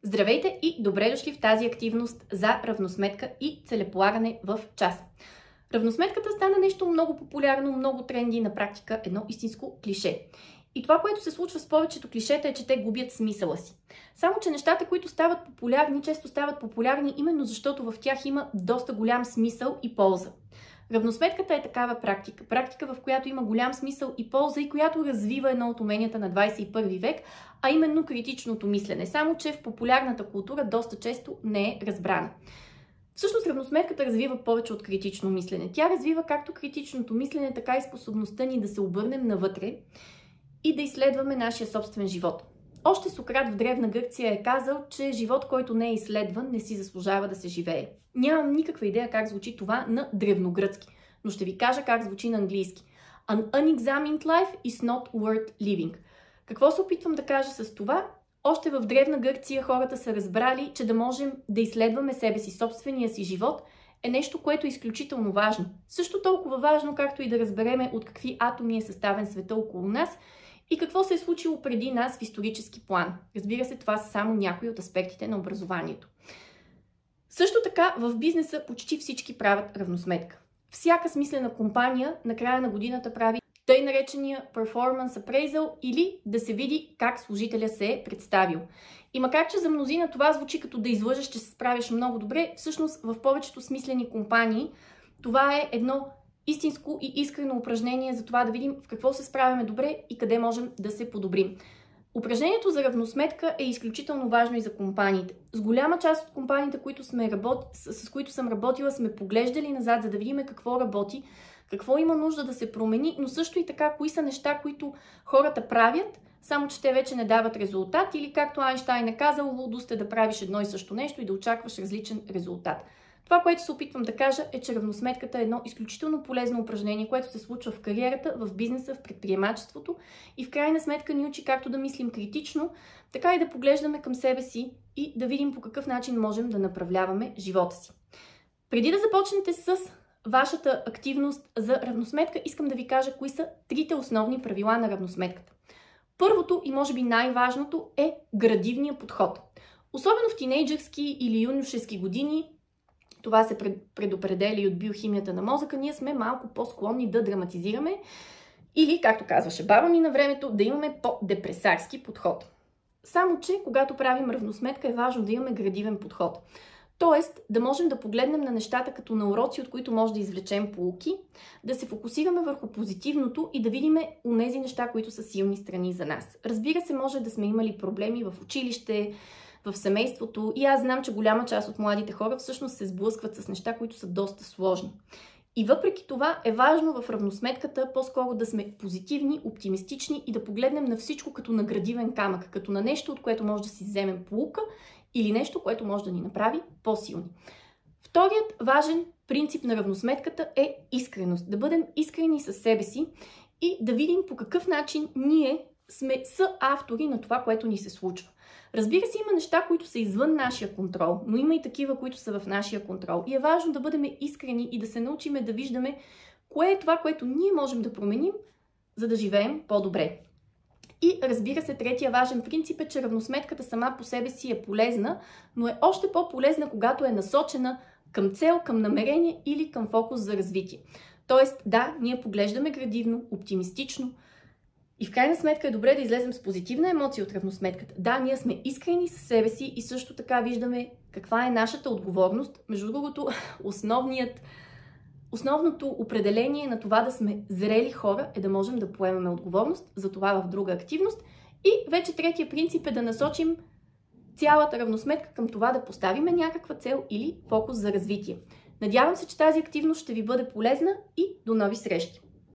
Здравейте и добре дошли в тази активност за равносметка и целеполагане в час. Равносметката стана нещо много популярно, много тренди, на практика едно истинско клише. И това, което се случва с повечето клишета е, че те губят смисъла си. Само че нещата, които стават популярни, често стават популярни именно защото в тях има доста голям смисъл и полза. Равносметката е такава практика. Практика, в която има голям смисъл и полза и която развива едно от уменията на 21 век, а именно критичното мислене. Само че в популярната култура доста често не е разбрана. Всъщност равносметката развива повече от критично мислене. Тя развива както критичното мислене, така и способността ни да се обърнем навътре и да изследваме нашия собствен живот. Още Сократ в Древна Гърция е казал, че живот, който не е изследван, не си заслужава да се живее. Нямам никаква идея как звучи това на древногръцки, но ще ви кажа как звучи на английски. An unexamined life is not worth living. Какво се опитвам да кажа с това? Още в Древна Гърция хората са разбрали, че да можем да изследваме себе си, собствения си живот, е нещо, което е изключително важно. Също толкова важно, както и да разбереме от какви атоми е съставен света около нас и какво се е случило преди нас в исторически план. Разбира се, това са само някои от аспектите на образованието. Също така в бизнеса почти всички правят равносметка. Всяка смислена компания на края на годината прави тъй наречения performance appraisal или да се види как служителя се е представил. И макар че за мнозина това звучи като да излъжеш, че се справиш много добре, всъщност в повечето смислени компании това е едно истинско и искрено упражнение за това да видим в какво се справяме добре и къде можем да се подобрим. Упражнението за равносметка е изключително важно и за компаниите. С голяма част от компаниите, с които съм работила, сме поглеждали назад, за да видим какво работи, какво има нужда да се промени, но също и така, кои са неща, които хората правят, само че те вече не дават резултат или както Айнщайн е казал, лудост е да правиш едно и също нещо и да очакваш различен резултат. Това, което се опитвам да кажа е, че равносметката е едно изключително полезно упражнение, което се случва в кариерата, в бизнеса, в предприемачеството и в крайна сметка ни учи както да мислим критично, така и да поглеждаме към себе си и да видим по какъв начин можем да направляваме живота си. Преди да започнете с вашата активност за равносметка, искам да ви кажа кои са трите основни правила на равносметката. Първото и може би най-важното е градивния подход. Особено в тинейджърски или юношески години, това се предопределя и от биохимията на мозъка, ние сме малко по-склонни да драматизираме или, както казваше баба ми на времето, да имаме по-депресарски подход. Само че, когато правим равносметка, е важно да имаме градивен подход. Тоест, да можем да погледнем на нещата като на уроци, от които може да извлечем поуки, да се фокусираме върху позитивното и да видим онези неща, които са силни страни за нас. Разбира се, може да сме имали проблеми в училище, в семейството и аз знам, че голяма част от младите хора всъщност се сблъскват с неща, които са доста сложни. И въпреки това е важно в равносметката по-скоро да сме позитивни, оптимистични и да погледнем на всичко като на градивен камък, като на нещо, от което може да си вземем поука или нещо, което може да ни направи по-силни. Вторият важен принцип на равносметката е искреност. Да бъдем искрени със себе си и да видим по какъв начин ние сме съавтори на това, което ни се случва. Разбира се, има неща, които са извън нашия контрол, но има и такива, които са в нашия контрол. И е важно да бъдем искрени и да се научим да виждаме кое е това, което ние можем да променим, за да живеем по-добре. И разбира се, третия важен принцип е, че равносметката сама по себе си е полезна, но е още по-полезна, когато е насочена към цел, към намерение или към фокус за развитие. Тоест, да, ние поглеждаме градивно, оптимистично и в крайна сметка е добре да излезем с позитивна емоция от равносметката. Да, ние сме искрени със себе си и също така виждаме каква е нашата отговорност. Между другото, основното определение на това да сме зрели хора е да можем да поемаме отговорност за това в друга активност. И вече третия принцип е да насочим цялата равносметка към това да поставиме някаква цел или фокус за развитие. Надявам се, че тази активност ще ви бъде полезна и до нови срещи!